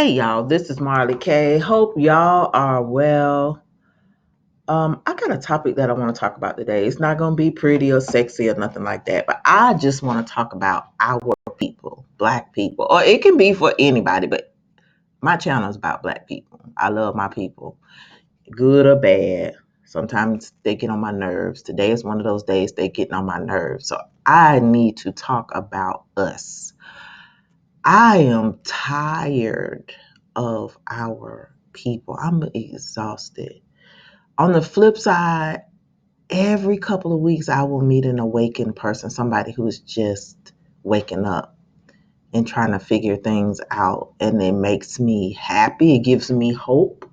Hey y'all, this is Marley K. Hope y'all are well. I got a topic that I want to talk about today. It's not going to be pretty or sexy or nothing like that, but I just want to talk about our people, Black people, or it can be for anybody, but my channel is about Black people. I love my people, good or bad. Sometimes they get on my nerves. Today is one of those days they getting on my nerves. So I need to talk about us. I am tired of our people. I'm exhausted. On the flip side, every couple of weeks I will meet an awakened person, somebody who's just waking up and trying to figure things out. And it makes me happy. It gives me hope.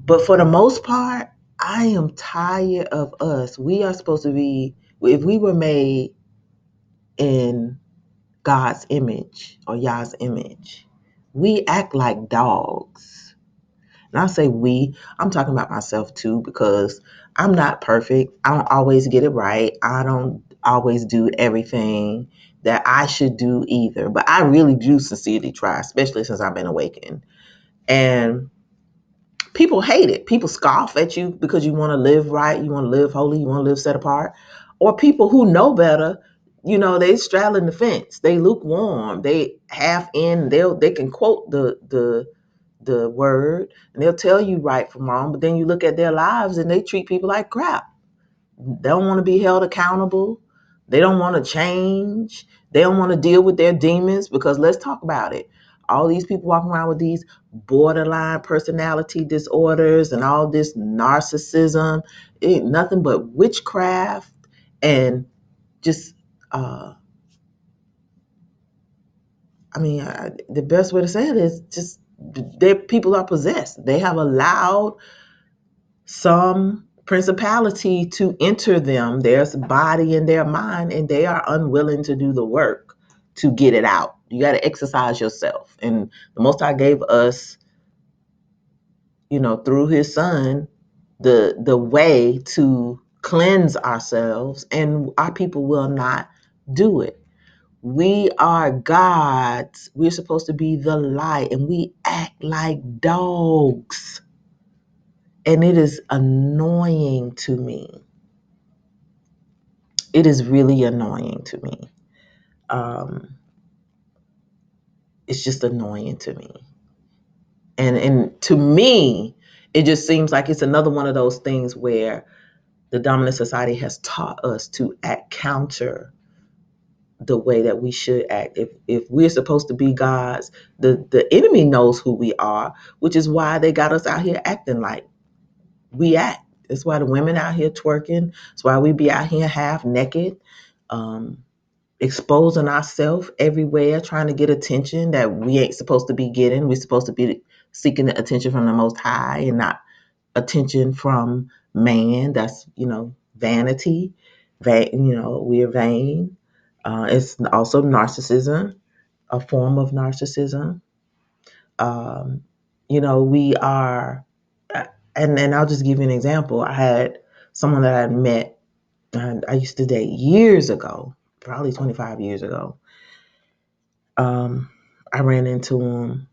But for the most part, I am tired of us. We are supposed to be, if we were made in God's image or Yah's image, we act like dogs. And I say we, I'm talking about myself too, because I'm not perfect. I don't always get it right. I don't always do everything that I should do either. But I really do sincerely try, especially since I've been awakened. And people hate it. People scoff at you because you want to live right, you want to live holy, you want to live set apart. Or people who know better, they straddling the fence. They lukewarm. They half in. They can quote the word and they'll tell you right from wrong, but then you look at their lives and they treat people like crap. They don't want to be held accountable. They don't want to change. They don't want to deal with their demons because let's talk about it. All these people walking around with these borderline personality disorders and all this narcissism, it ain't nothing but witchcraft and just, the best way to say it is just their people are possessed. They have allowed some principality to enter them, their body and their mind, and they are unwilling to do the work to get it out. You got to exercise yourself. And the Most High gave us, through his son, the way to cleanse ourselves, and our people will not do it. We are gods. We're supposed to be the light, and we act like dogs. And it is annoying to me. It is really annoying to me. It's just annoying to me. And to me, it just seems like it's another one of those things where the dominant society has taught us to act counter the way that we should act. If we're supposed to be gods, the enemy knows who we are, which is why they got us out here acting like we act. That's why the women out here twerking. That's why we be out here half naked, exposing ourselves everywhere, trying to get attention that we ain't supposed to be getting. We're supposed to be seeking the attention from the Most High and not attention from man. That's, vanity. We're vain. It's also narcissism, a form of narcissism. Um, we are, and I'll just give you an example. I had someone that I had met, and I used to date years ago, probably 25 years ago. I ran into him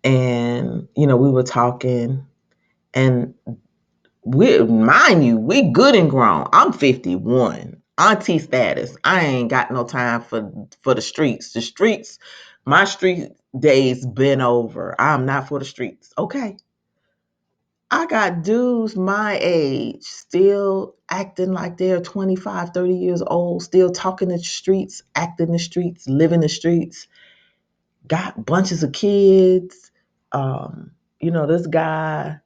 and, we were talking and mind you, we good and grown. I'm 51, auntie status. I ain't got no time for the streets. The streets, my street days been over. I'm not for the streets. Okay. I got dudes my age still acting like they're 25, 30 years old, still talking the streets, acting the streets, living the streets, got bunches of kids. This guy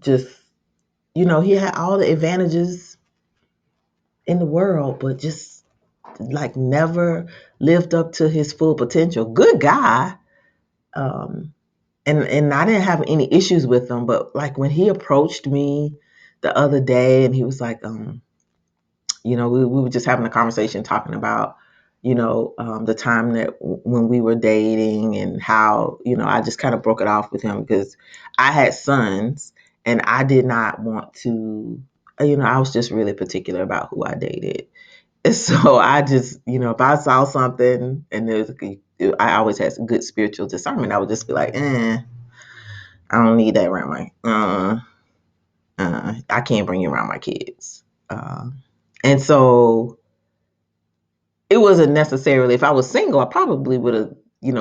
just, he had all the advantages in the world, but just like never lived up to his full potential. Good guy. And I didn't have any issues with him, but like when he approached me the other day and he was like, we were just having a conversation talking about, the time that when we were dating and how, I just kind of broke it off with him because I had sons and I did not want to, I was just really particular about who I dated. And so I just, if I saw something and I always had some good spiritual discernment, I would just be like, I don't need that around I can't bring you around my kids. And so it wasn't necessarily, if I was single, I probably would have,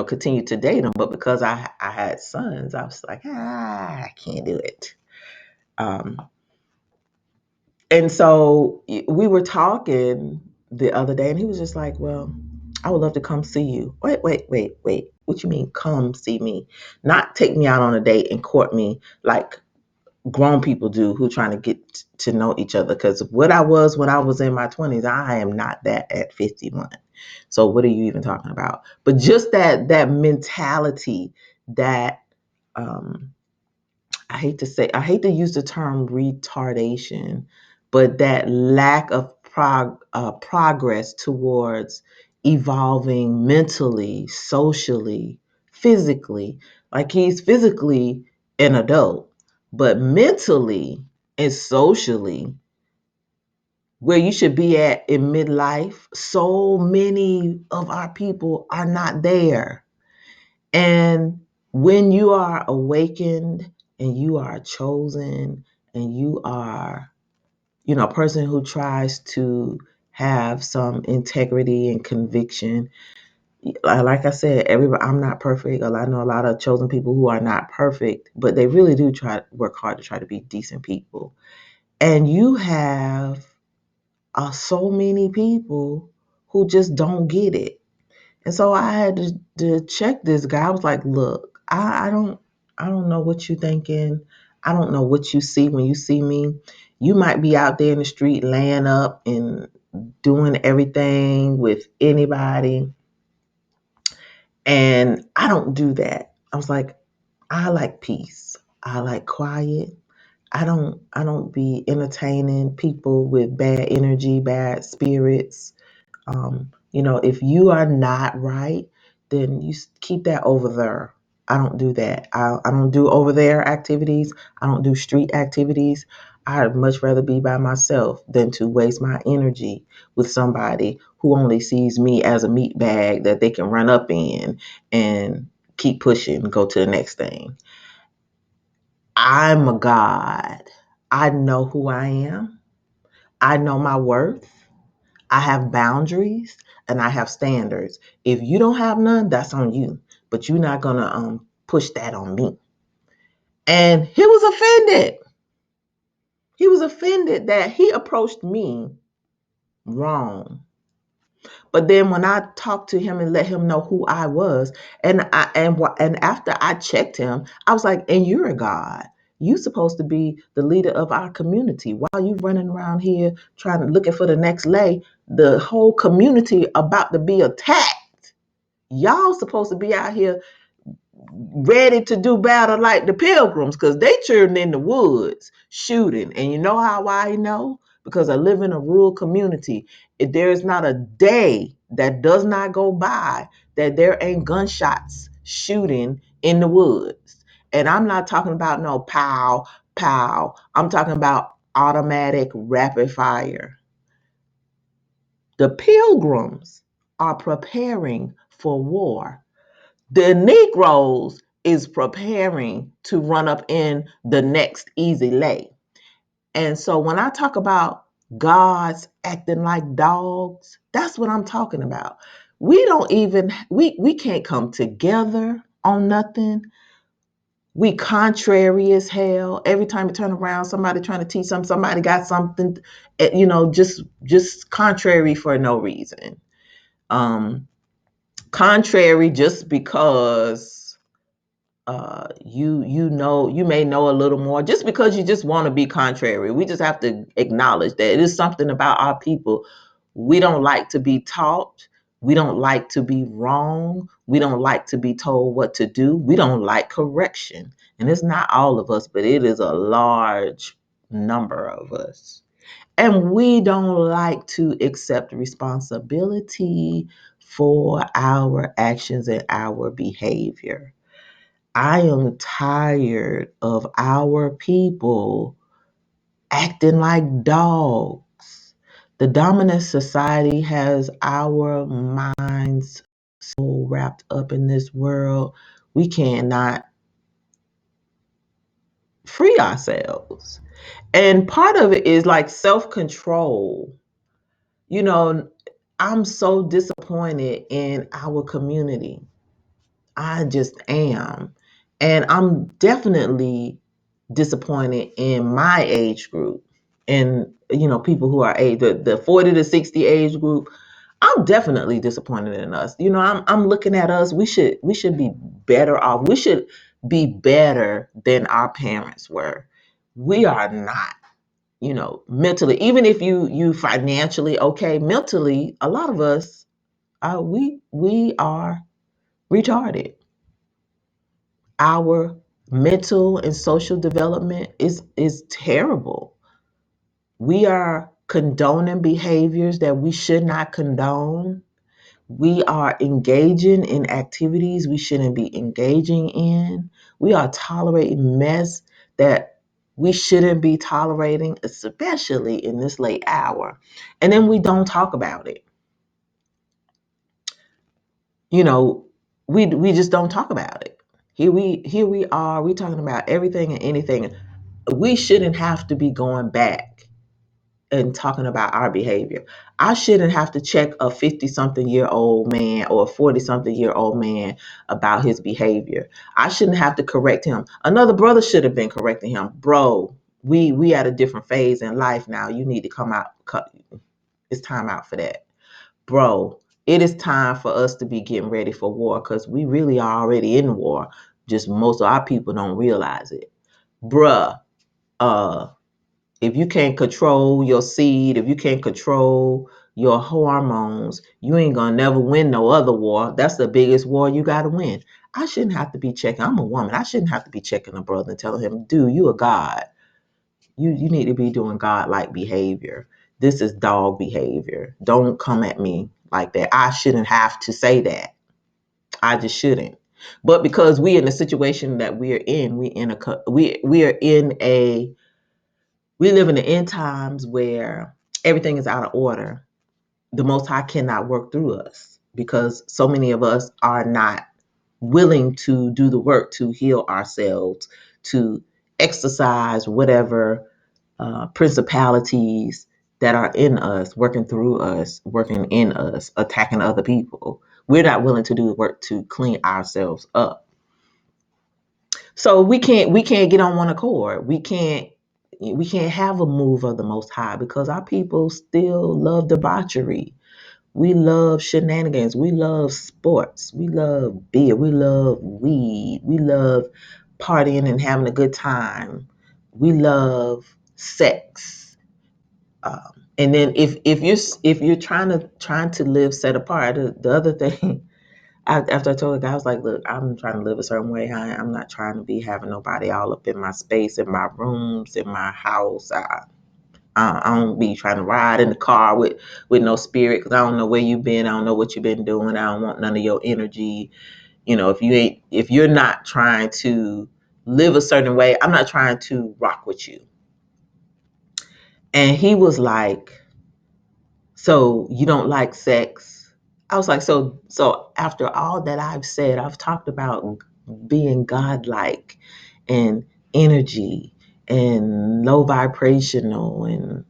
continued to date them. But because I had sons, I was like, I can't do it. Um, and so we were talking the other day, and he was just like, well, I would love to come see you. Wait. What you mean, come see me? Not take me out on a date and court me like grown people do who trying to get to know each other. Because what I was when I was in my 20s, I am not that at 51. So what are you even talking about? But just that mentality that um, I hate to use the term retardation, but that lack of progress towards evolving mentally, socially, physically. Like he's physically an adult, but mentally and socially, where you should be at in midlife, so many of our people are not there. And when you are awakened and you are chosen and you are, a person who tries to have some integrity and conviction, like I said, everybody, I'm not perfect. I know a lot of chosen people who are not perfect, but they really do try work hard to try to be decent people. And you have so many people who just don't get it. And so I had to check this guy. I was like, look, I don't know what you're thinking. I don't know what you see when you see me. You might be out there in the street laying up and doing everything with anybody. And I don't do that. I was like, I like peace. I like quiet. I don't be entertaining people with bad energy, bad spirits. If you are not right, then keep that over there. I don't do that. I don't do over there activities. I don't do street activities. I'd much rather be by myself than to waste my energy with somebody who only sees me as a meat bag that they can run up in and keep pushing, go to the next thing. I'm a God. I know who I am. I know my worth. I have boundaries and I have standards. If you don't have none, that's on you. But you're not gonna push that on me. And he was offended. He was offended that he approached me wrong. But then when I talked to him and let him know who I was, and after I checked him, I was like, "And you're a God. You supposed to be the leader of our community. While you running around here trying to looking for the next lay, the whole community about to be attacked. Y'all supposed to be out here ready to do battle like the pilgrims because they children in the woods shooting. And you know how I know? Because I live in a rural community. There is not a day that does not go by that there ain't gunshots shooting in the woods. And I'm not talking about no pow, pow. I'm talking about automatic rapid fire. The pilgrims are preparing for war. The Negroes is preparing to run up in the next easy lay. And so when I talk about gods acting like dogs, that's what I'm talking about. We don't even we can't come together on nothing. We contrary as hell. Every time you turn around, somebody trying to teach something, somebody got something, just contrary for no reason. Um, Contrary just because you may know a little more just because you just want to be contrary. We just have to acknowledge that it is something about our people. We don't like to be taught. We don't like to be wrong. We don't like to be told what to do. We don't like correction. And it's not all of us, but it is a large number of us. And we don't like to accept responsibility for our actions and our behavior. I am tired of our people acting like dogs. The dominant society has our minds so wrapped up in this world, we cannot free ourselves. And part of it is like self control. You know, I'm so disappointed in our community. I just am. And I'm definitely disappointed in my age group and, people who are the 40 to 60 age group. I'm definitely disappointed in us. I'm looking at us. We should be better off. We should be better than our parents were. We are not, mentally. Even if you financially okay, mentally, a lot of us we are retarded. Our mental and social development is terrible. We are condoning behaviors that we should not condone. We are engaging in activities we shouldn't be engaging in. We are tolerating mess that we shouldn't be tolerating, especially in this late hour. And then we don't talk about it. You know, we just don't talk about it. Here we are, we talking about everything and anything. We shouldn't have to be going back and talking about our behavior. I shouldn't have to check a 50 something year old man or a 40 something year old man about his behavior. I shouldn't have to correct him. Another brother should have been correcting him. Bro, we at a different phase in life now. You need to come out. It's time out for that. Bro, it is time for us to be getting ready for war because we really are already in war. Just most of our people don't realize it. Bruh, uh, if you can't control your seed, if you can't control your hormones, you ain't gonna never win no other war. That's the biggest war you gotta win. I shouldn't have to be checking. I'm a woman. I shouldn't have to be checking a brother and telling him, dude, you a god. You need to be doing God-like behavior. This is dog behavior. Don't come at me like that. I shouldn't have to say that. I just shouldn't. But because we in the situation that we're in, we are in a we live in the end times where everything is out of order. The Most High cannot work through us because so many of us are not willing to do the work to heal ourselves, to exercise whatever principalities that are in us, working through us, working in us, attacking other people. We're not willing to do the work to clean ourselves up. So we can't get on one accord. We can't have a move of the Most High because our people still love debauchery. We love shenanigans. We love sports. We love beer. We love weed. We love partying and having a good time. We love sex. And then if you're trying to live set apart, the other thing after I told the guy, I was like, look, I'm trying to live a certain way. I'm not trying to be having nobody all up in my space, in my rooms, in my house. I don't be trying to ride in the car with no spirit because I don't know where you've been. I don't know what you've been doing. I don't want none of your energy. If you're not trying to live a certain way, I'm not trying to rock with you. And he was like, so you don't like sex? I was like, so after all that I've said, I've talked about being godlike and energy and low vibrational and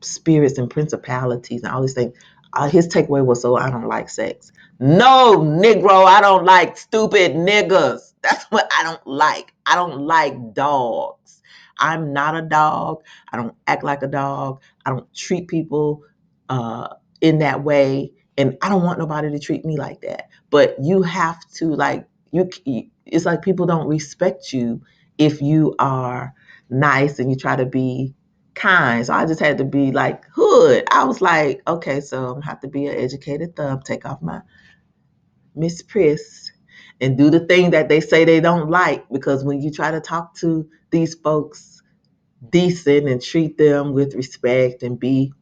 spirits and principalities and all these things. His takeaway was, so I don't like sex. No, Negro, I don't like stupid niggas. That's what I don't like. I don't like dogs. I'm not a dog. I don't act like a dog. I don't treat people in that way. And I don't want nobody to treat me like that. But you have to, like, it's like people don't respect you if you are nice and you try to be kind. So I just had to be like hood. I was like, okay, so I'm gonna have to be an educated thumb, take off my Miss Priss and do the thing that they say they don't like. Because when you try to talk to these folks decent and treat them with respect and be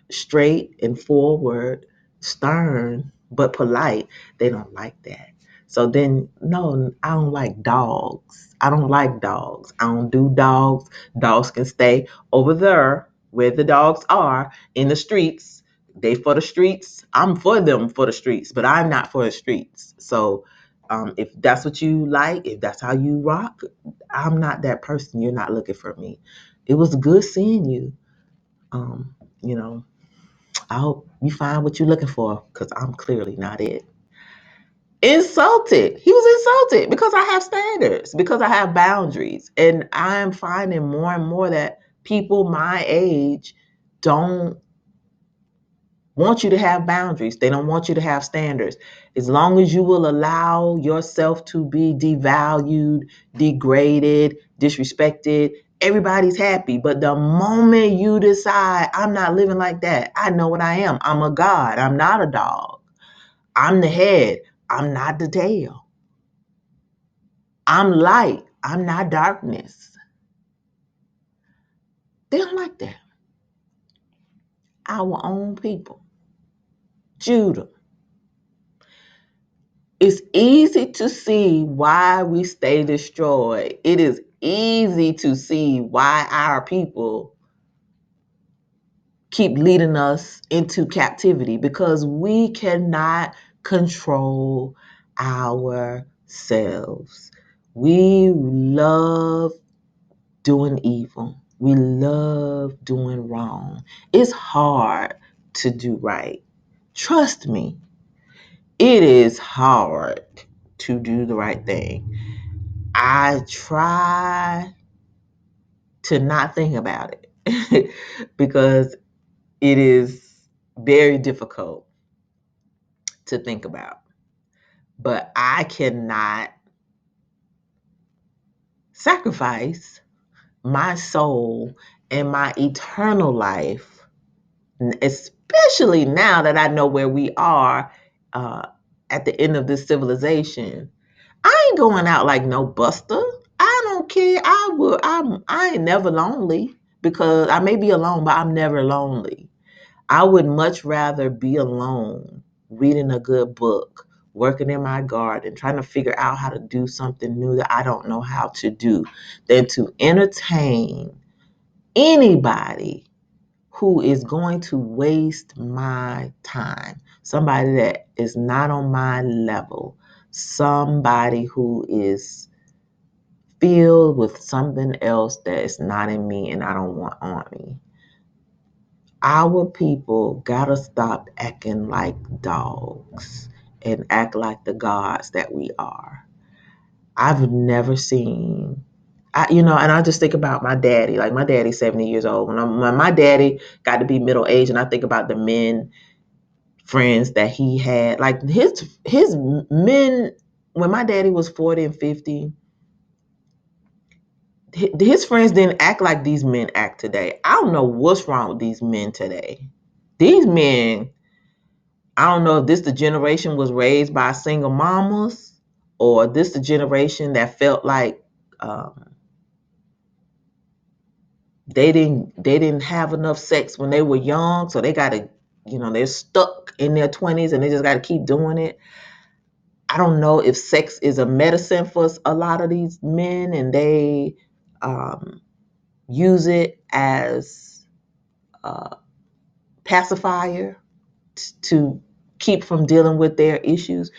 straight and forward, stern, but polite, they don't like that. So then, no, I don't like dogs. I don't like dogs. I don't do dogs. Dogs can stay over there. where the dogs are in the streets. They for the streets. I'm for them for the streets, but I'm not for the streets. So if that's what you like, if that's how you rock, I'm not that person. You're not looking for me. It was good seeing you. Um, you know, I hope you find what you're looking for because I'm clearly not it. Insulted. He was insulted because I have standards, because I have boundaries. And I'm finding more and more that people my age don't want you to have boundaries. They don't want you to have standards. As long as you will allow yourself to be devalued, degraded, disrespected, everybody's happy. But the moment you decide, I'm not living like that, I know what I am. I'm a God. I'm not a dog. I'm the head. I'm not the tail. I'm light. I'm not darkness. They don't like that. Our own people. Judah. It's easy to see why we stay destroyed. It is easy to see why our people keep leading us into captivity because we cannot control ourselves. We love doing evil. We love doing wrong. It's hard to do right. Trust me, it is hard to do the right thing. I try to not think about it because it is very difficult to think about. But I cannot sacrifice my soul and my eternal life, especially now that I know where we are uh, at the end of this civilization. I ain't going out like no buster. I don't care. I ain't never lonely because I may be alone, but I'm never lonely. I would much rather be alone, reading a good book, working in my garden, trying to figure out how to do something new that I don't know how to do, than to entertain anybody who is going to waste my time. Somebody that is not on my level, somebody who is filled with something else that is not in me and I don't want on me. Our people gotta stop acting like dogs and act like the gods that we are. I've never seen, and I just think about my daddy. Like my daddy's 70 years old. When my daddy got to be middle aged, and I think about the men friends that he had, like his men when my daddy was 40 and 50, his friends didn't act like these men act today. I don't know what's wrong with these men today. These men, I don't know if this the generation was raised by single mamas or this the generation that felt like um, they didn't have enough sex when they were young, so they got to, they're stuck in their 20s and they just got to keep doing it. I don't know if sex is a medicine for a lot of these men and they um, use it as a pacifier to keep from dealing with their issues.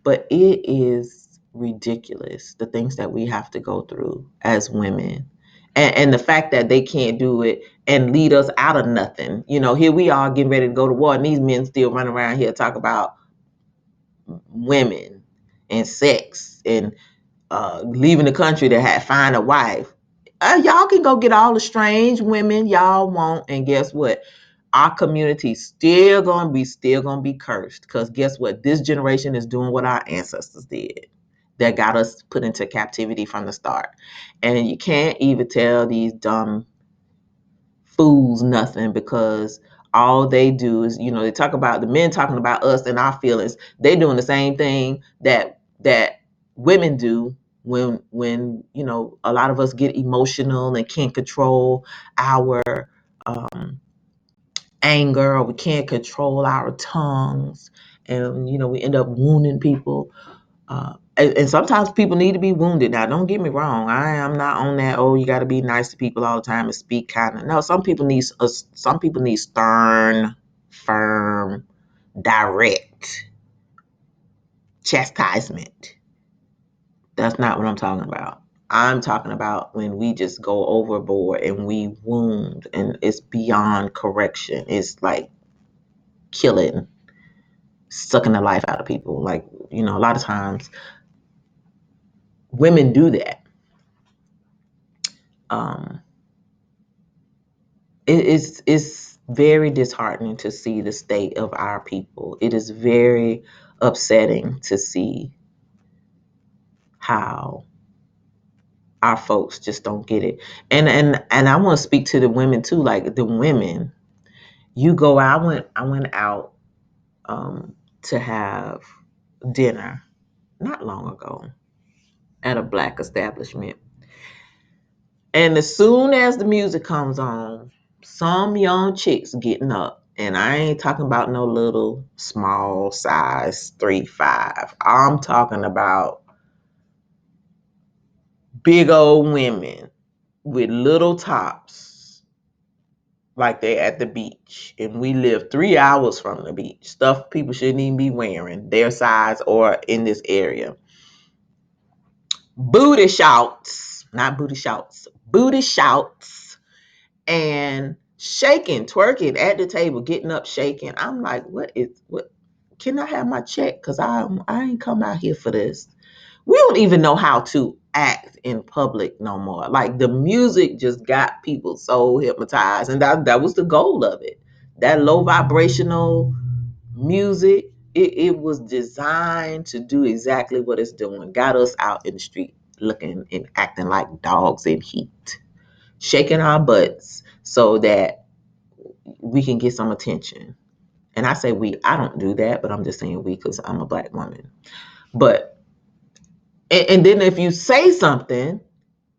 But it is ridiculous the things that we have to go through as women. And the fact that they can't do it and lead us out of nothing. Here we are getting ready to go to war, and these men still run around here talk about women and sex and leaving the country to find a wife. Y'all can go get all the strange women y'all want, and guess what? Our community still gonna be cursed because guess what? This generation is doing what our ancestors did that got us put into captivity from the start. And you can't even tell these dumb fools nothing because all they do is, they talk about the men talking about us and our feelings. They doing the same thing that women do when a lot of us get emotional and can't control our um, anger, or we can't control our tongues, and we end up wounding people. And sometimes people need to be wounded. Now, don't get me wrong. I am not on that. Oh, you got to be nice to people all the time and speak kind of. No, some people need stern, firm, direct chastisement. That's not what I'm talking about. I'm talking about when we just go overboard and we wound, and it's beyond correction. It's like killing, sucking the life out of people. Like, a lot of times women do that. Um, it's very disheartening to see the state of our people. It is very upsetting to see how our folks just don't get it. And I want to speak to the women too. Like the women, you go out. I went out to have dinner not long ago at a black establishment. And as soon as the music comes on, some young chicks getting up. And I ain't talking about no little small size 3'5". I'm talking about big old women with little tops, like they at the beach. And we live 3 hours from the beach. Stuff people shouldn't even be wearing, their size or in this area. Booty shouts, not booty shouts, booty shouts, and shaking, twerking at the table, getting up, shaking. I'm like, what? Can I have my check? Cause I ain't come out here for this. We don't even know how to act in public no more. Like the music just got people so hypnotized, and that was the goal of it. That low vibrational music, it was designed to do exactly what it's doing. Got us out in the street looking and acting like dogs in heat, shaking our butts so that we can get some attention. And I say we, I don't do that, but I'm just saying we because I'm a black woman. But and then if you say something,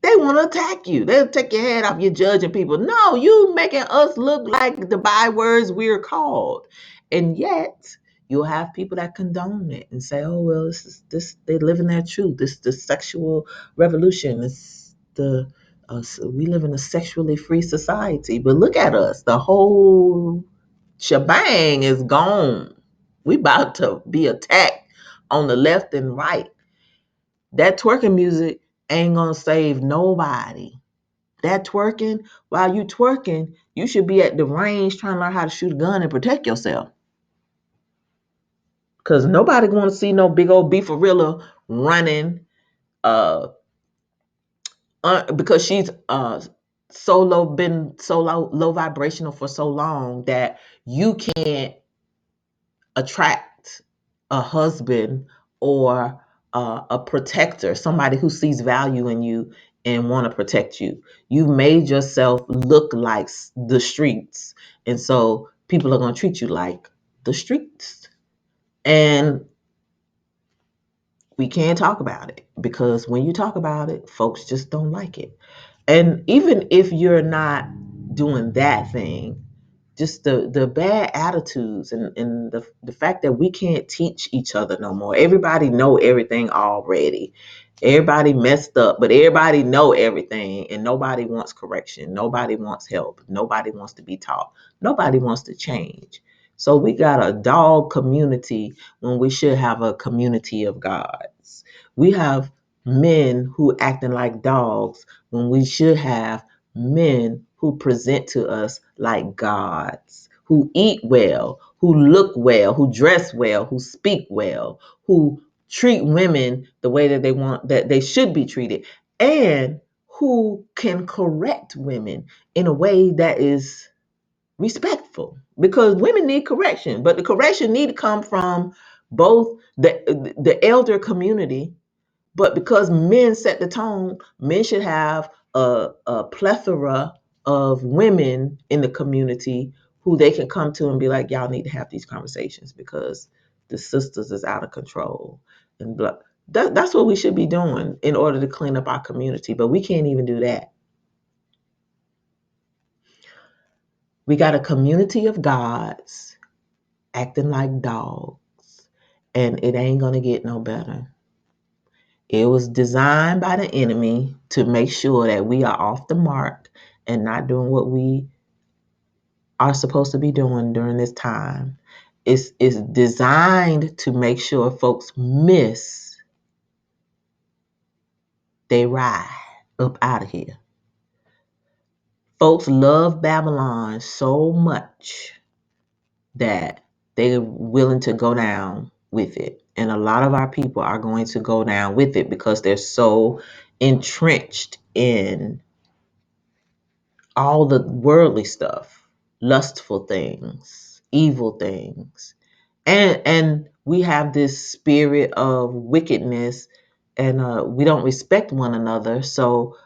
they want to attack you. They'll take your head off. You're judging people. No, you making us look like the bywords we're called. And yet you'll have people that condone it and say, oh, well, this they live in their truth. This the sexual revolution. It's so we live in a sexually free society. But look at us. The whole shebang is gone. We about to be attacked on the left and right. That twerking music ain't gonna save nobody. That twerking, while you twerking, you should be at the range trying to learn how to shoot a gun and protect yourself. Cause nobody want to see no big old beefarilla running, uh, because she's been so low vibrational for so long that you can't attract a husband or a protector, somebody who sees value in you and want to protect you. You've made yourself look like the streets, and so people are going to treat you like the streets. And we can't talk about it because when you talk about it, folks just don't like it. And even if you're not doing that thing, just the bad attitudes and the fact that we can't teach each other no more. Everybody know everything already. Everybody messed up, but everybody know everything and nobody wants correction. Nobody wants help. Nobody wants to be taught. Nobody wants to change. So we got a dog community when we should have a community of gods. We have men who acting like dogs when we should have men who present to us like gods, who eat well, who look well, who dress well, who speak well, who treat women the way that they should be treated, and who can correct women in a way that is respectful. Because women need correction, but the correction need to come from both the elder community, but because men set the tone, men should have a plethora of women in the community who they can come to and be like, y'all need to have these conversations because the sisters is out of control. And that's what we should be doing in order to clean up our community. But we can't even do that. We got a community of gods acting like dogs, and it ain't going to get no better. It was designed by the enemy to make sure that we are off the mark and not doing what we are supposed to be doing during this time. It's designed to make sure folks miss they ride up out of here. Folks love Babylon so much that they're willing to go down with it. And a lot of our people are going to go down with it because they're so entrenched in all the worldly stuff, lustful things, evil things. And we have this spirit of wickedness, and we don't respect one another. So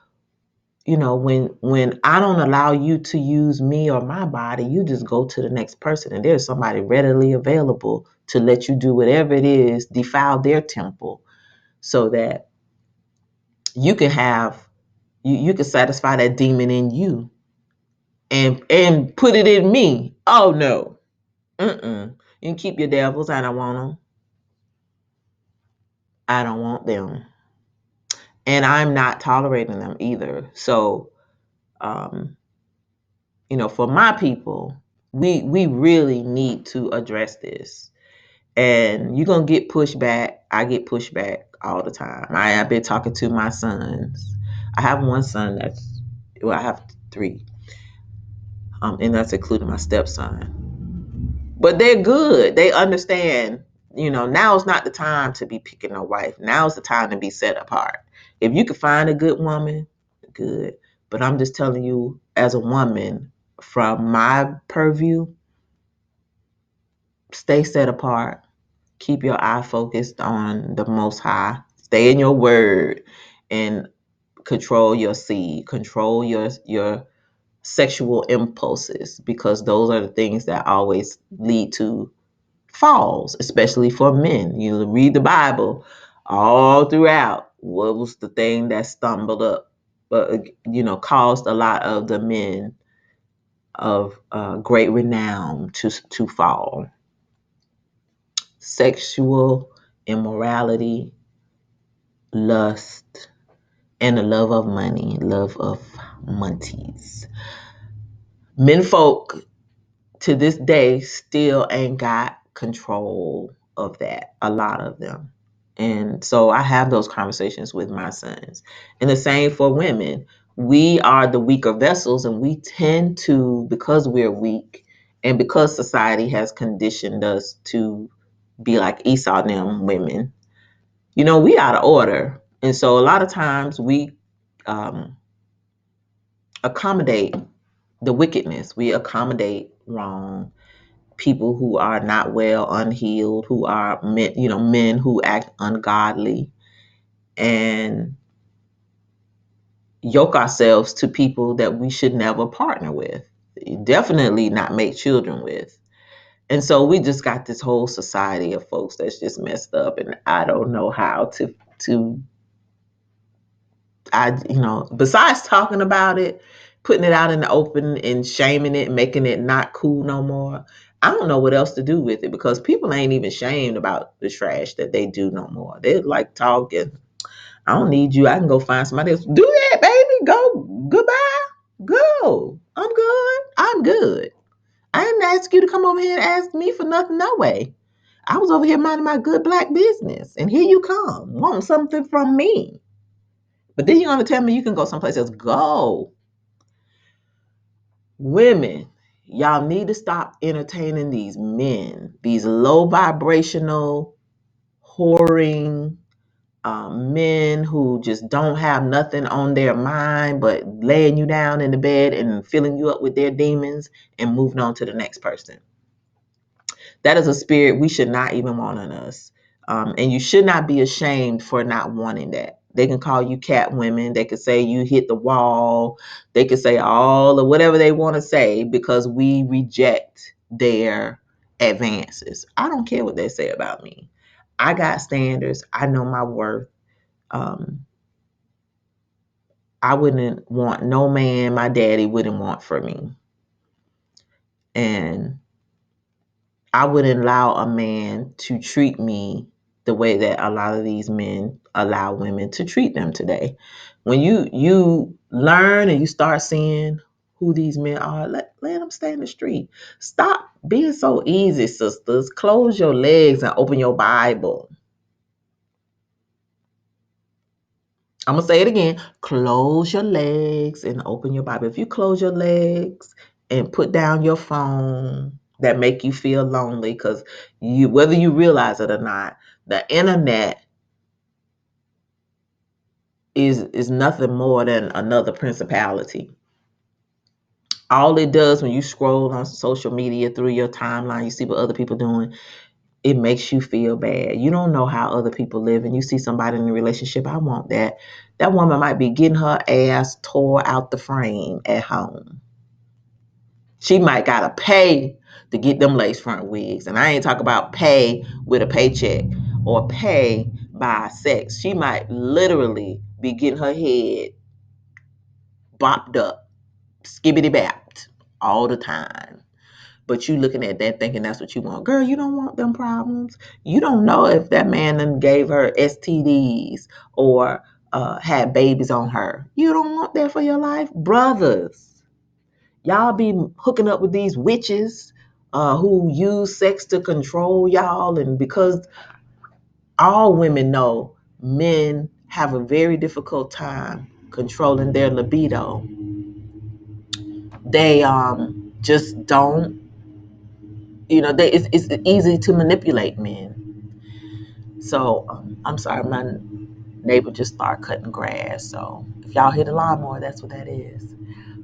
when I don't allow you to use me or my body, you just go to the next person, and there's somebody readily available to let you do whatever it is, defile their temple, so that you can have you can satisfy that demon in you and put it in me. Oh no. You can keep your devils. I don't want them. I don't want them. And I'm not tolerating them either. So um for my people, we really need to address this. And you're gonna get pushback. I get pushback all the time. I've been talking to my sons. I have one son I have three, and that's including my stepson. But they're good. They understand. Now is not the time to be picking a wife. Now is the time to be set apart. If you can find a good woman, good. But I'm just telling you, as a woman, from my purview, stay set apart. Keep your eye focused on the Most High. Stay in your word and control your seed. Control your sexual impulses, because those are the things that always lead to falls, especially for men. You read the Bible all throughout. What was the thing that stumbled up, caused a lot of the men of great renown to fall? Sexual immorality, lust, and the love of money, love of munties. Men folk to this day still ain't got control of that, a lot of them. And so I have those conversations with my sons. And the same for women. We are the weaker vessels, and we tend to, because we're weak and because society has conditioned us to be like Esau and them women, we out of order. And so a lot of times we accommodate the wickedness. We accommodate wrong, people who are not well, unhealed, who are men who act ungodly, and yoke ourselves to people that we should never partner with, definitely not make children with. And so we just got this whole society of folks that's just messed up, and I don't know how to besides talking about it, putting it out in the open and shaming it, making it not cool no more. I don't know what else to do with it, because people ain't even shamed about the trash that they do no more. They're like talking, I don't need you. I can go find somebody else. Do that, baby. Go. Goodbye. Go. I'm good. I'm good. I didn't ask you to come over here and ask me for nothing, no way. I was over here minding my good black business, and here you come, wanting something from me. But then you're going to tell me you can go someplace else. Go. Women, y'all need to stop entertaining these men, these low vibrational, whoring men who just don't have nothing on their mind but laying you down in the bed and filling you up with their demons and moving on to the next person. That is a spirit we should not even want on us. And you should not be ashamed for not wanting that. They can call you cat women. They could say you hit the wall. They could say all of whatever they want to say, because we reject their advances. I don't care what they say about me. I got standards. I know my worth. I wouldn't want no man my daddy wouldn't want for me. And I wouldn't allow a man to treat me the way that a lot of these men allow women to treat them today. When you learn and you start seeing who these men are, let them stay in the street. Stop being so easy, sisters. Close your legs and open your Bible. I'm gonna say it again. Close your legs and open your Bible. If you close your legs and put down your phone, that make you feel lonely, because whether you realize it or not, the internet is nothing more than another principality. All it does when you scroll on social media through your timeline, you see what other people doing, it makes you feel bad. You don't know how other people live, and you see somebody in a relationship. I want that. That woman might be getting her ass tore out the frame at home. She might gotta pay to get them lace front wigs, and I ain't talking about pay with a paycheck or pay by sex. She might literally be getting her head bopped up, skibbity bapped all the time. But you looking at that thinking that's what you want. Girl, you don't want them problems. You don't know if that man then gave her STDs or had babies on her. You don't want that for your life. Brothers, y'all be hooking up with these witches who use sex to control y'all. And because all women know men have a very difficult time controlling their libido, they just don't, it's easy to manipulate men. So I'm sorry, my neighbor just started cutting grass. So if y'all hear the lawnmower, that's what that is.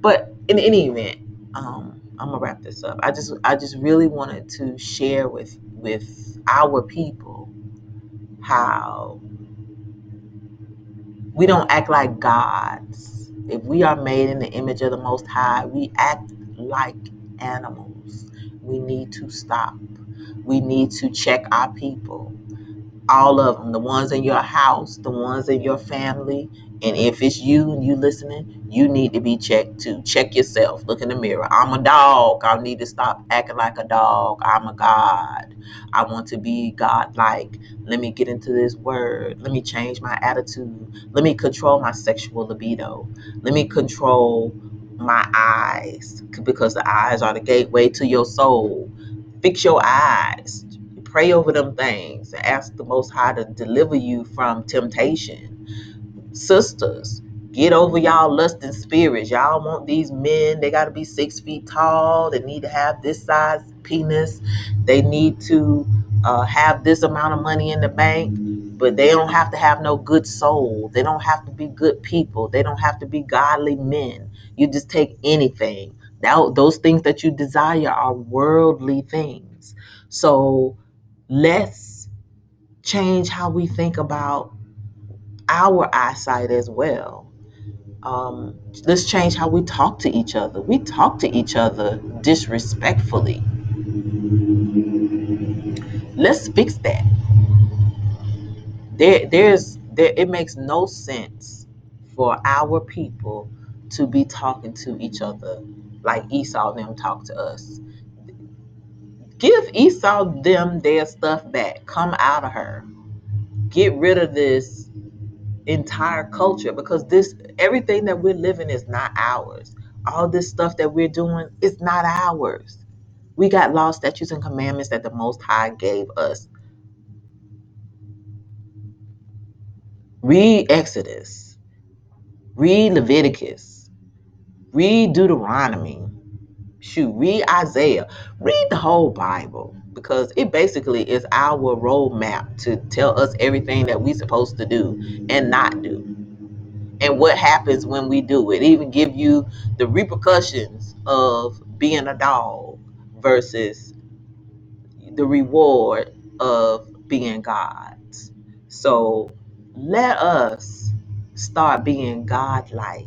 But in any event, I'm gonna wrap this up. I just really wanted to share with our people how we don't act like gods. If we are made in the image of the Most High, we act like animals. We need to stop. We need to check our people, all of them, the ones in your house, the ones in your family. And if it's you and you listening, you need to be checked too. Check yourself. Look in the mirror. I'm a dog. I need to stop acting like a dog. I'm a God. I want to be God-like. Let me get into this word. Let me change my attitude. Let me control my sexual libido. Let me control my eyes, because the eyes are the gateway to your soul. Fix your eyes. Pray over them things. Ask the Most High to deliver you from temptation. Sisters, get over y'all lusting spirits. Y'all want these men, they got to be 6 feet tall. They need to have this size penis. They need to have this amount of money in the bank. But they don't have to have no good soul. They don't have to be good people. They don't have to be godly men. You just take anything. Those things that you desire are worldly things. So let's change how we think about our eyesight as well. Let's change how we talk to each other. We talk to each other disrespectfully. Let's fix that. It makes no sense for our people to be talking to each other like Esau and them talk to us. Give Esau them their stuff back. Come out of her. Get rid of this entire culture, because this everything that we're living is not ours. All this stuff that we're doing is not ours. We got law, statutes, and commandments that the Most High gave us. Read Exodus, read Leviticus, read Deuteronomy, read Isaiah, read the whole Bible, because it basically is our roadmap to tell us everything that we're supposed to do and not do, and what happens when we do it. Even give you the repercussions of being a dog versus the reward of being gods. So let us start being godlike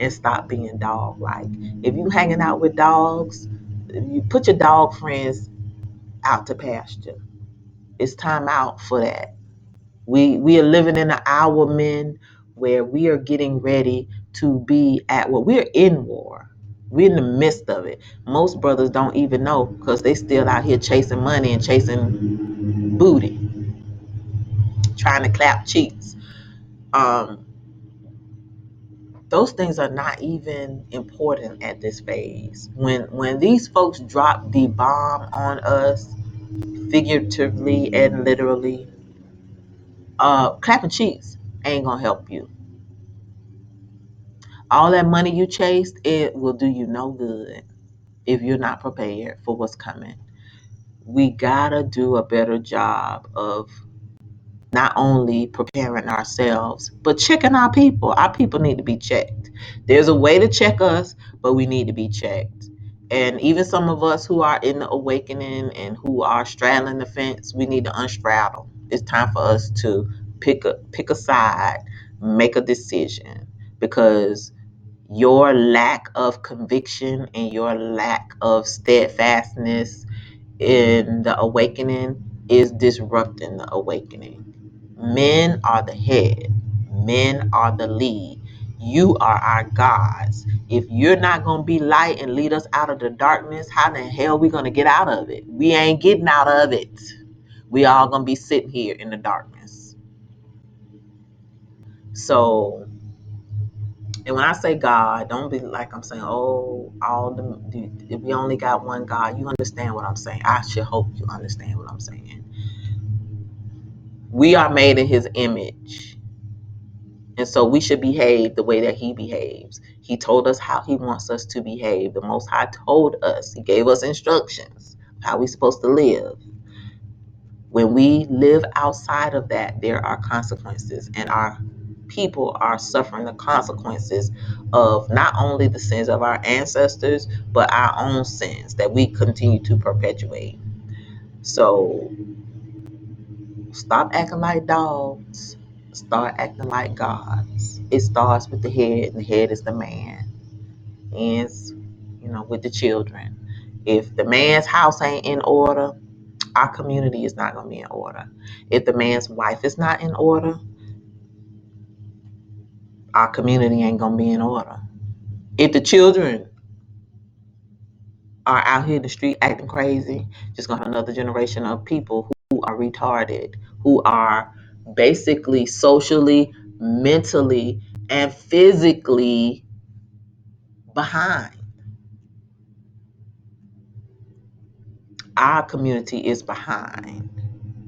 and stop being dog-like. If you hanging out with dogs, you put your dog friends out to pasture. It's time out for that. We are living in an hour, men, where we are getting ready to be at war. We're in war. We're in the midst of it. Most brothers don't even know, because they still out here chasing money and chasing booty. trying to clap cheeks. Um, those things are not even important at this phase. When these folks drop the bomb on us, figuratively and literally, clapping cheeks ain't gonna help you. All that money you chased, it will do you no good if you're not prepared for what's coming. We gotta do a better job of not only preparing ourselves, but checking our people. Our people need to be checked. There's a way to check us, but we need to be checked. And even some of us who are in the awakening and who are straddling the fence, we need to unstraddle. It's time for us to pick a side, make a decision, because your lack of conviction and your lack of steadfastness in the awakening is disrupting the awakening. Men are the head, men are the lead. You are our gods. If you're not going to be light and lead us out of the darkness, how the hell we going to get out of it? We ain't getting out of it. We all going to be sitting here in the darkness. So, and when I say God, don't be like I'm saying, oh, all the, if we only got one God, you understand what I'm saying. I should hope you understand what I'm saying. We are made in his image. And so we should behave the way that he behaves. He told us how he wants us to behave. The Most High told us, he gave us instructions how we're supposed to live. When we live outside of that, there are consequences, and our people are suffering the consequences of not only the sins of our ancestors, but our own sins that we continue to perpetuate. So stop acting like dogs. Start acting like gods. It starts with the head, and the head is the man. Ends, with the children. If the man's house ain't in order, our community is not going to be in order. If the man's wife is not in order, our community ain't going to be in order. If the children are out here in the street acting crazy, just going to have another generation of people who are retarded, who are basically socially, mentally, and physically behind. Our community is behind.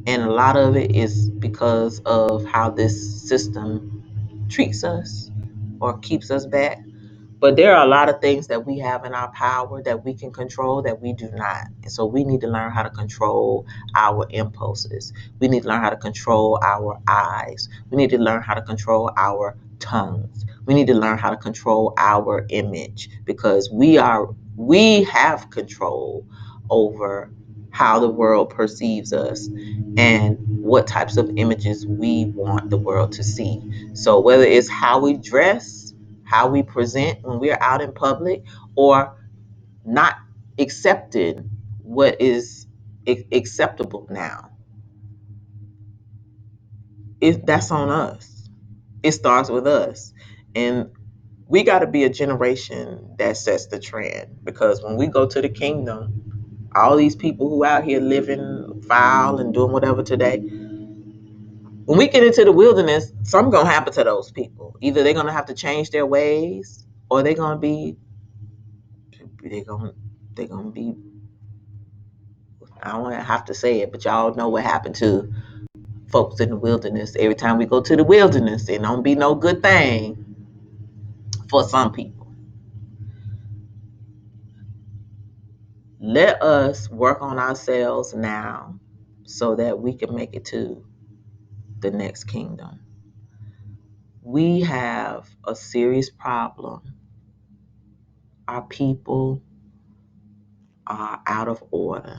And a lot of it is because of how this system treats us or keeps us back. But there are a lot of things that we have in our power that we can control that we do not. And so we need to learn how to control our impulses. We need to learn how to control our eyes. We need to learn how to control our tongues. We need to learn how to control our image, because we have control over how the world perceives us and what types of images we want the world to see. So whether it's how we dress, how we present when we're out in public, or not accepting what is acceptable now, that's on us. It starts with us. And we got to be a generation that sets the trend, because when we go to the kingdom, all these people who out here living foul and doing whatever today, when we get into the wilderness, something gonna happen to those people. Either they're gonna have to change their ways, or they're gonna they're gonna be, I don't have to say it, but y'all know what happened to folks in the wilderness. Every time we go to the wilderness, it don't be no good thing for some people. Let us work on ourselves now so that we can make it to the next kingdom. We have a serious problem. Our people are out of order.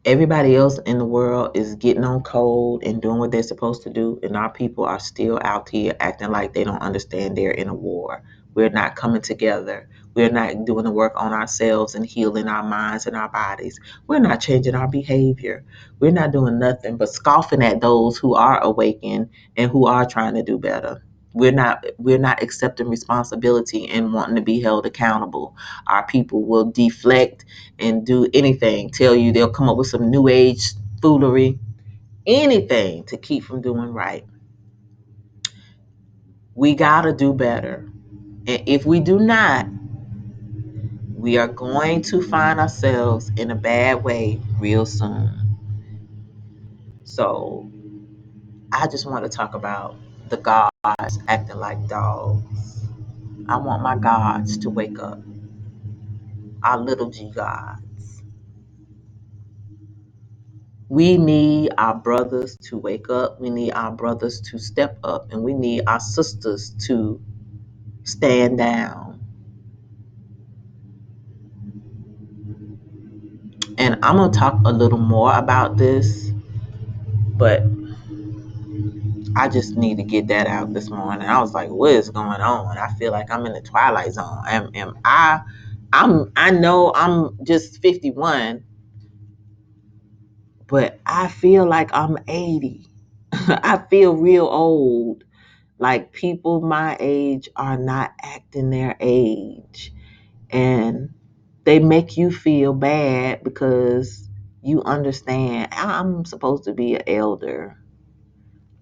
Everybody else in the world is getting on code and doing what they're supposed to do, and our people are still out here acting like they don't understand they're in a war. We're not coming together. We're not doing the work on ourselves and healing our minds and our bodies. We're not changing our behavior. We're not doing nothing but scoffing at those who are awakened and who are trying to do better. We're not accepting responsibility and wanting to be held accountable. Our people will deflect and do anything, tell you they'll come up with some new age foolery, anything to keep from doing right. We got to do better. And if we do not, we are going to find ourselves in a bad way real soon. So I just want to talk about the gods acting like dogs. I want my gods to wake up, our little g gods. We need our brothers to wake up. We need our brothers to step up. And we need our sisters to stand down. And I'm going to talk a little more about this, but I just need to get that out this morning. I was like, what is going on? I feel like I'm in the twilight zone. I know I'm just 51, but I feel like I'm 80. I feel real old. Like people my age are not acting their age. And they make you feel bad because you understand I'm supposed to be an elder.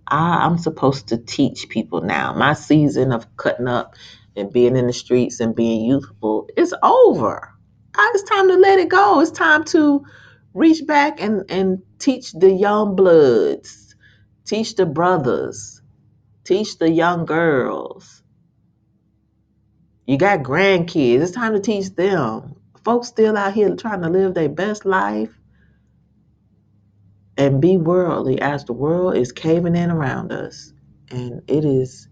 I'm supposed to teach people now. My season of cutting up and being in the streets and being youthful is over. It's time to let it go. It's time to reach back and teach the young bloods, teach the brothers, teach the young girls. You got grandkids. It's time to teach them. Folks still out here trying to live their best life and be worldly as the world is caving in around us. And it is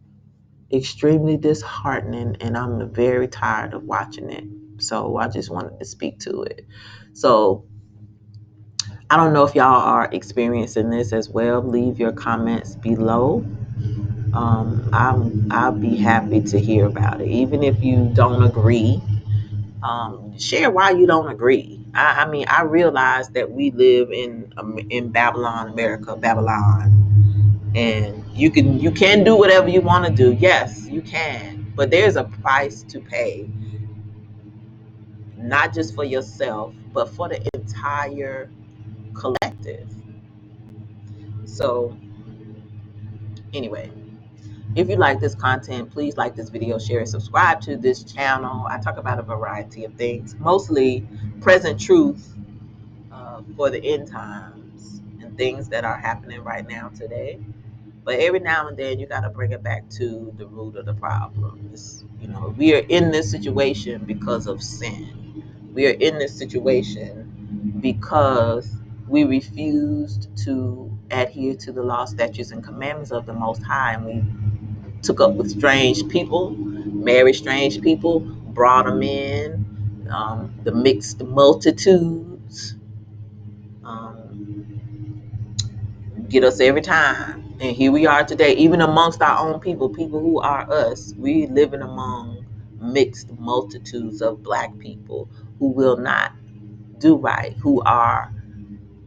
extremely disheartening, and I'm very tired of watching it. So I just wanted to speak to it. So I don't know if y'all are experiencing this as well. Leave your comments below. I'll be happy to hear about it, even if you don't agree. Share why you don't agree. I mean, I realize that we live in Babylon, America, Babylon, and you can do whatever you want to do. Yes, you can, but there's a price to pay, not just for yourself, but for the entire collective. So anyway, if you like this content, please like this video, share, and subscribe to this channel. I talk about a variety of things, mostly present truth for the end times and things that are happening right now today. But every now and then, you got to bring it back to the root of the problem. We are in this situation because of sin. We are in this situation because we refused to adhere to the law, statutes, and commandments of the Most High, and we took up with strange people, married strange people, brought them in, the mixed multitudes. Um, get us every time. And here we are today, even amongst our own people who are us, we living among mixed multitudes of black people who will not do right, who are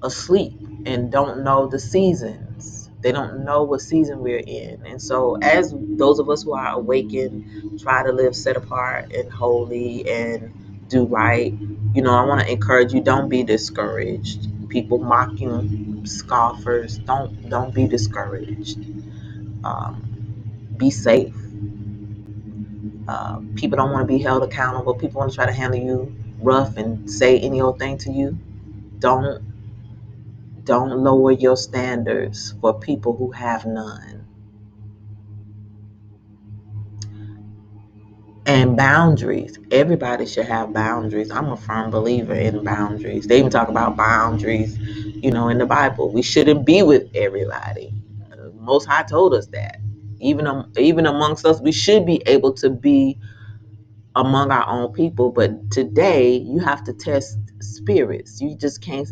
asleep and don't know the seasons. They don't know what season we're in. And so as those of us who are awakened, try to live set apart and holy and do right, I want to encourage you, don't be discouraged. People mocking, scoffers, don't be discouraged. Be safe. People don't want to be held accountable. People want to try to handle you rough and say any old thing to you. Don't Don't lower your standards for people who have none. And boundaries. Everybody should have boundaries. I'm a firm believer in boundaries. They even talk about boundaries, in the Bible. We shouldn't be with everybody. Most High told us that. Even amongst us, we should be able to be among our own people. But today, you have to test spirits. You just can't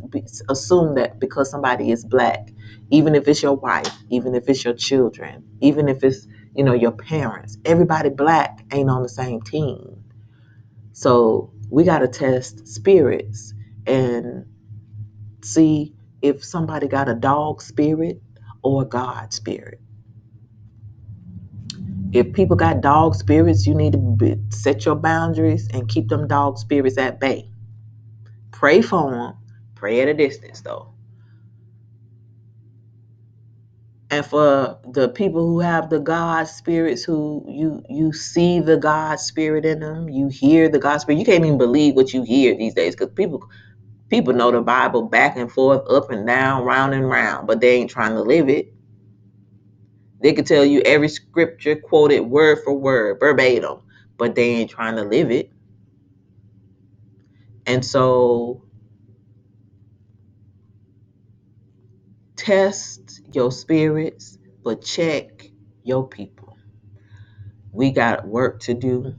assume that because somebody is black, even if it's your wife, even if it's your children, even if it's your parents, everybody black ain't on the same team. So we got to test spirits and see if somebody got a dog spirit or a God spirit. If people got dog spirits, you need to set your boundaries and keep them dog spirits at bay. Pray for them. Pray at a distance, though. And for the people who have the God spirits, who you see the God spirit in them, you hear the God spirit. You can't even believe what you hear these days, because people know the Bible back and forth, up and down, round and round, but they ain't trying to live it. They could tell you every scripture quoted word for word, verbatim, but they ain't trying to live it. And so test your spirits, but check your people. We got work to do,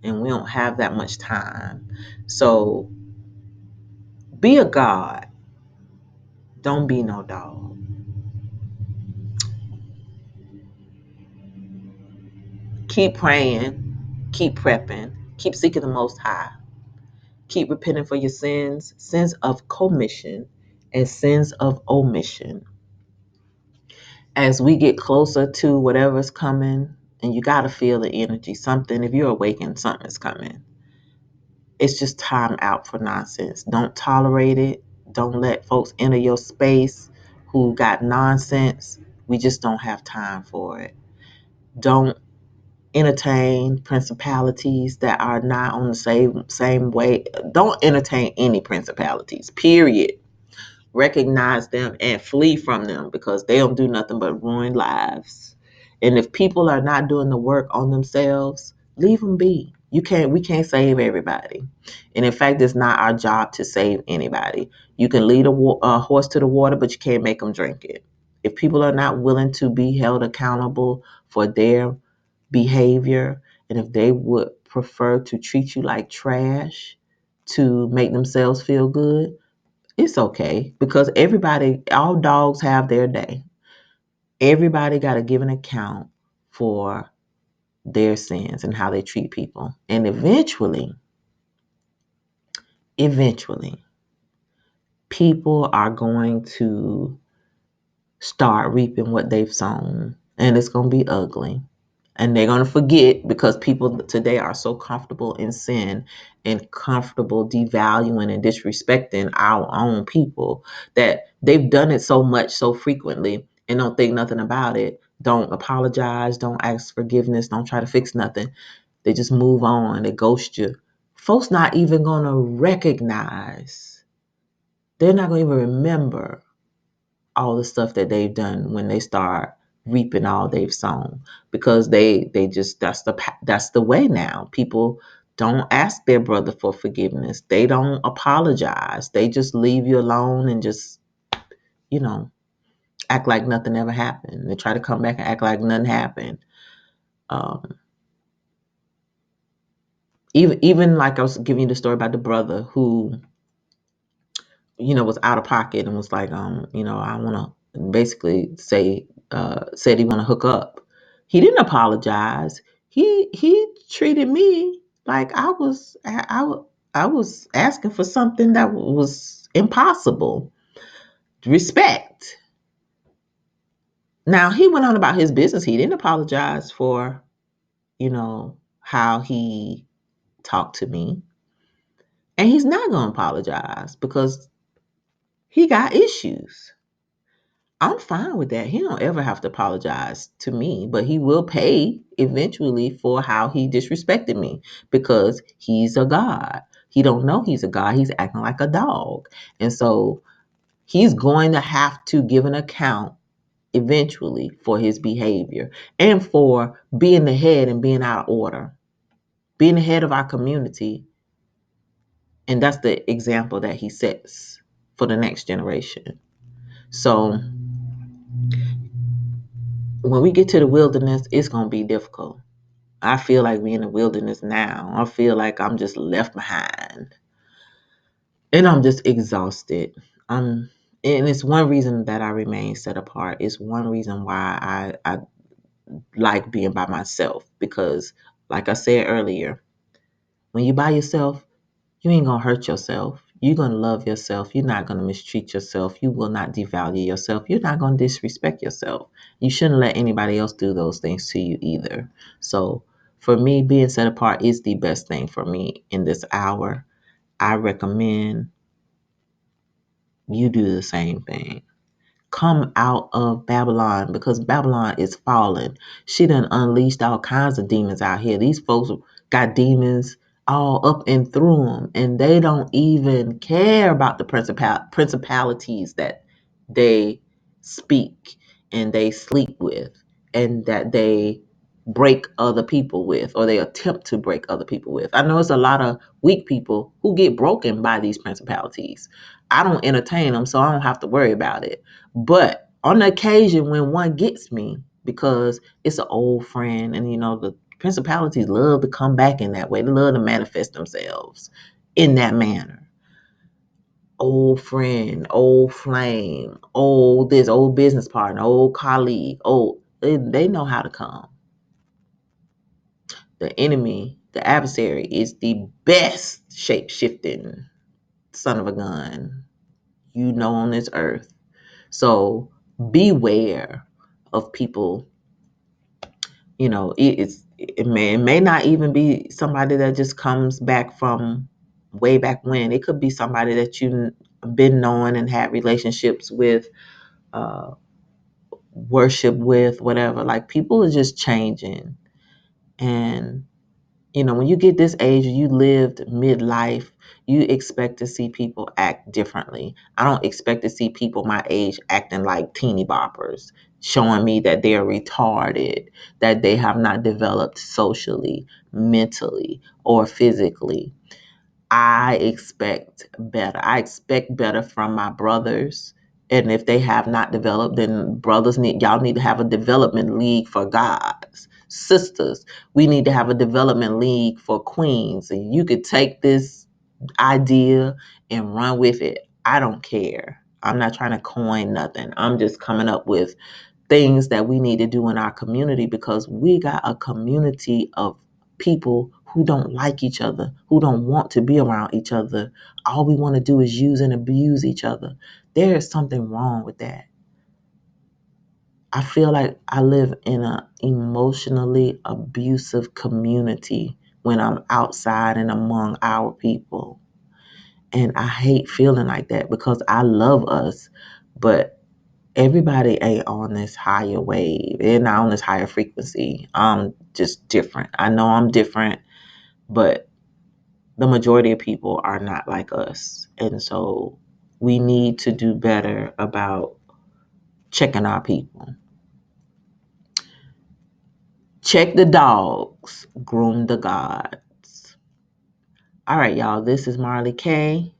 and we don't have that much time. So be a God. Don't be no dog. Keep praying, keep prepping, keep seeking the Most High. Keep repenting for your sins, sins of commission and sins of omission. As we get closer to whatever's coming, and you got to feel the energy, something, if you're awakened, something's coming. It's just time out for nonsense. Don't tolerate it. Don't let folks enter your space who got nonsense. We just don't have time for it. Don't entertain principalities that are not on the same way. Don't entertain any principalities, period. Recognize them and flee from them, because they don't do nothing but ruin lives. And if people are not doing the work on themselves, leave them be. We can't save everybody. And in fact, it's not our job to save anybody. You can lead a horse to the water, but you can't make them drink it. If people are not willing to be held accountable for their behavior, and if they would prefer to treat you like trash to make themselves feel good, it's okay, because all dogs have their day. Everybody got to give an account for their sins and how they treat people. And eventually, people are going to start reaping what they've sown, and it's going to be ugly. And they're going to forget, because people today are so comfortable in sin and comfortable devaluing and disrespecting our own people, that they've done it so much, so frequently, and don't think nothing about it. Don't apologize. Don't ask forgiveness. Don't try to fix nothing. They just move on. They ghost you. Folks not even going to recognize. They're not going to even remember all the stuff that they've done when they start reaping all they've sown, because they just that's the way now. People don't ask their brother for forgiveness. They don't apologize. They just leave you alone and just, you know, act like nothing ever happened. They try to come back and act like nothing happened. Um, even like I was giving you the story about the brother who, was out of pocket and was like, I want to basically said he want to hook up. He didn't apologize. He treated me like I was asking for something that was impossible. Respect. Now he went on about his business. He didn't apologize for, how he talked to me. And he's not going to apologize, because he got issues. I'm fine with that. He don't ever have to apologize to me, but he will pay eventually for how he disrespected me, because he's a god. He don't know he's a god. He's acting like a dog. And so he's going to have to give an account eventually for his behavior, and for being the head and being out of order, being the head of our community. And that's the example that he sets for the next generation. So when we get to the wilderness, it's going to be difficult. I feel like we're in the wilderness now. I feel like I'm just left behind. And I'm just exhausted. And it's one reason that I remain set apart. It's one reason why I like being by myself. Because, like I said earlier, when you're by yourself, you ain't going to hurt yourself. You're going to love yourself. You're not going to mistreat yourself. You will not devalue yourself. You're not going to disrespect yourself. You shouldn't let anybody else do those things to you either. So for me, being set apart is the best thing for me in this hour. I recommend you do the same thing. come out of Babylon, because Babylon is fallen. She done unleashed all kinds of demons out here. These folks got demons all up and through them, and they don't even care about the principalities that they speak and they sleep with, and that they break other people with, or they attempt to break other people with. I know it's a lot of weak people who get broken by these principalities. I don't entertain them, so I don't have to worry about it. But on the occasion when one gets me, because it's an old friend, and the principalities love to come back in that way. They love to manifest themselves in that manner. Old friend, old flame, old business partner, old colleague, they know how to come. The enemy, the adversary, is the best shape shifting son of a gun on this earth. So beware of people. It may not even be somebody that just comes back from way back when. It could be somebody that you've been knowing and had relationships with, uh, worship with, whatever. Like, people are just changing. And when you get this age, you lived midlife, you expect to see people act differently. I don't expect to see people my age acting like teeny boppers, showing me that they're retarded, that they have not developed socially, mentally, or physically. I expect better. I expect better from my brothers. And if they have not developed, then y'all need to have a development league for gods. Sisters, we need to have a development league for queens. And you could take this idea and run with it. I don't care. I'm not trying to coin nothing. I'm just coming up with things that we need to do in our community, because we got a community of people who don't like each other, who don't want to be around each other. All we want to do is use and abuse each other. There is something wrong with that. I feel like I live in an emotionally abusive community when I'm outside and among our people. And I hate feeling like that, because I love us, but everybody ain't on this higher wave. They're not on this higher frequency. I'm just different. I know I'm different, but the majority of people are not like us. And so we need to do better about checking our people. Check the dogs, groom the gods. All right, y'all, this is Marley K.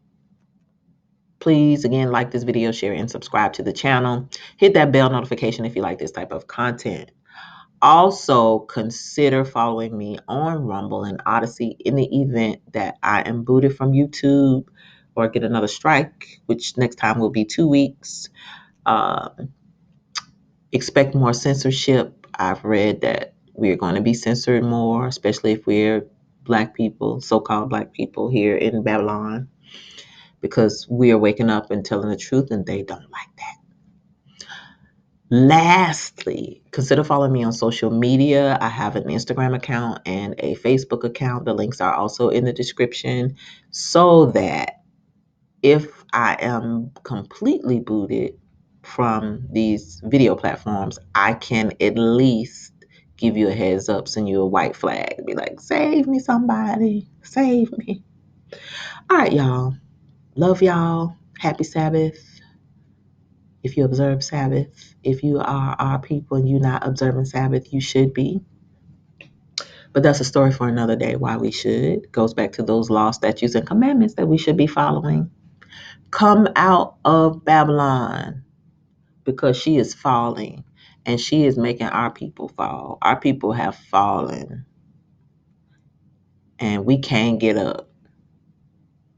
Please, again, like this video, share, and subscribe to the channel. Hit that bell notification if you like this type of content. Also, consider following me on Rumble and Odyssey in the event that I am booted from YouTube or get another strike, which next time will be 2 weeks. Uh, expect more censorship. I've read that we're going to be censored more, especially if we're Black people, so-called Black people here in Babylon, because we are waking up and telling the truth, and they don't like that. Lastly, consider following me on social media. I have an Instagram account and a Facebook account. The links are also in the description, so that if I am completely booted from these video platforms, I can at least give you a heads up, send you a white flag, be like, save me, somebody, save me. All right, y'all. Love y'all. Happy Sabbath. If you observe Sabbath, if you are our people and you're not observing Sabbath, you should be. But that's a story for another day why we should. Goes back to those laws, statutes, and commandments that we should be following. Come out of Babylon, because she is falling and she is making our people fall. Our people have fallen and we can't get up.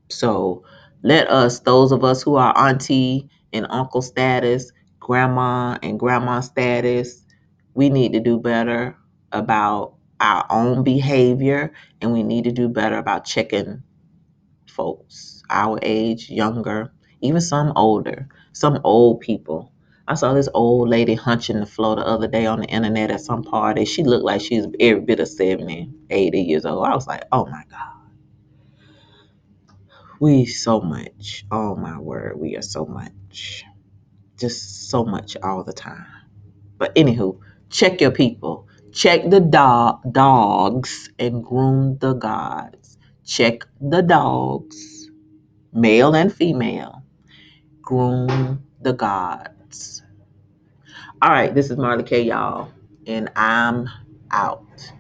So let us, those of us who are auntie and uncle status, grandma and grandma status, we need to do better about our own behavior, and we need to do better about checking folks our age, younger, even some older, some old people. I saw this old lady hunching the floor the other day on the internet at some party. She looked like she was every bit of 70, 80 years old. I was like, oh my God. We so much. Oh my word, we are so much. Just so much all the time. But anywho, check your people. Check the dogs and groom the gods. Check the dogs, male and female. Groom the gods. All right, this is Marley K, y'all, and I'm out.